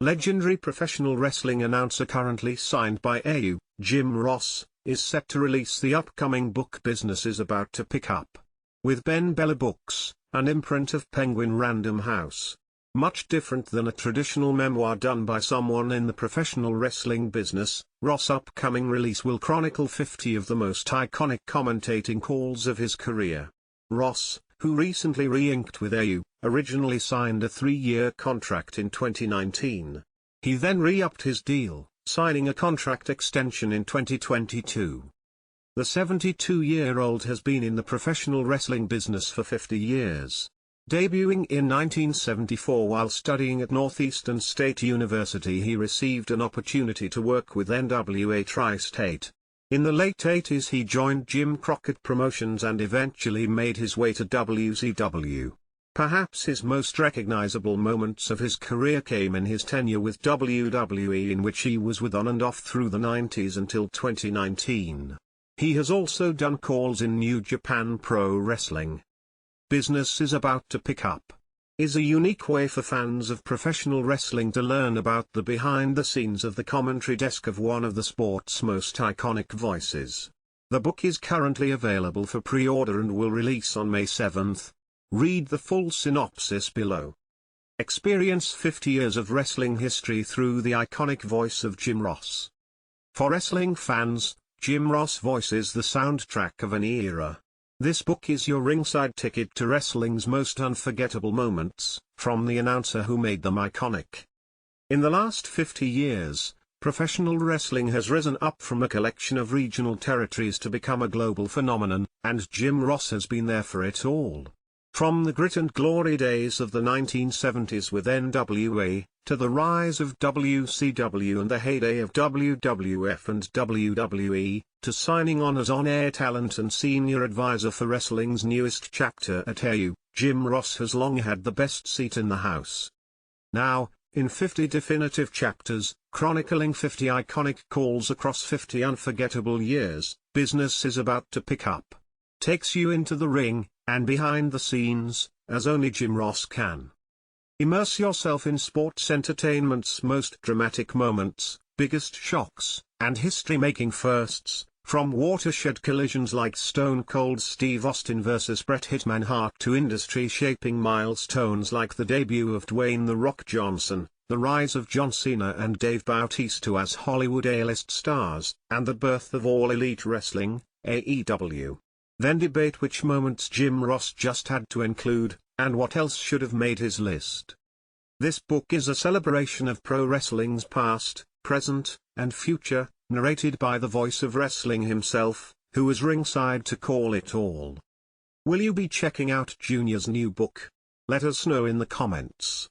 Legendary professional wrestling announcer currently signed by Aews, Jim Ross, is set to release the upcoming book Business is About to Pick Up. With Ben Bella Books, an imprint of Penguin Random House. Much different than a traditional memoir done by someone in the professional wrestling business, Ross' upcoming release will chronicle 50 of the most iconic commentating calls of his career. Ross, who recently re-inked with Aews, originally signed a 3-year contract in 2019. He then re-upped his deal, signing a contract extension in 2022. The 72-year-old has been in the professional wrestling business for 50 years. Debuting in 1974 while studying at Northeastern State University, he received an opportunity to work with NWA Tri-State. In the late 80s he joined Jim Crockett Promotions and eventually made his way to WCW. Perhaps his most recognizable moments of his career came in his tenure with WWE, in which he was with on and off through the 90s until 2019. He has also done calls in New Japan Pro Wrestling. Business is About to Pick Up is a unique way for fans of professional wrestling to learn about the behind-the-scenes of the commentary desk of one of the sport's most iconic voices. The book is currently available for pre-order and will release on May 7th. Read the full synopsis below. Experience 50 years of wrestling history through the iconic voice of Jim Ross. For wrestling fans, Jim Ross voices the soundtrack of an era. This book is your ringside ticket to wrestling's most unforgettable moments, from the announcer who made them iconic. In the last 50 years, professional wrestling has risen up from a collection of regional territories to become a global phenomenon, and Jim Ross has been there for it all. From the grit and glory days of the 1970s with NWA, to the rise of WCW and the heyday of WWF and WWE, to signing on as on-air talent and senior advisor for wrestling's newest chapter at Aews, Jim Ross has long had the best seat in the house. Now, in 50 definitive chapters, chronicling 50 iconic calls across 50 unforgettable years, Business is About to Pick Up. Takes you into the ring, and behind the scenes, as only Jim Ross can. Immerse yourself in sports entertainment's most dramatic moments, biggest shocks, and history-making firsts, from watershed collisions like Stone Cold Steve Austin vs. Bret Hitman Hart to industry-shaping milestones like the debut of Dwayne "The Rock" Johnson, the rise of John Cena and Dave Bautista as Hollywood A-list stars, and the birth of All Elite Wrestling, AEW. Then debate which moments Jim Ross just had to include, and what else should have made his list. This book is a celebration of pro wrestling's past, present, and future, narrated by the voice of wrestling himself, who was ringside to call it all. Will you be checking out Junior's new book? Let us know in the comments.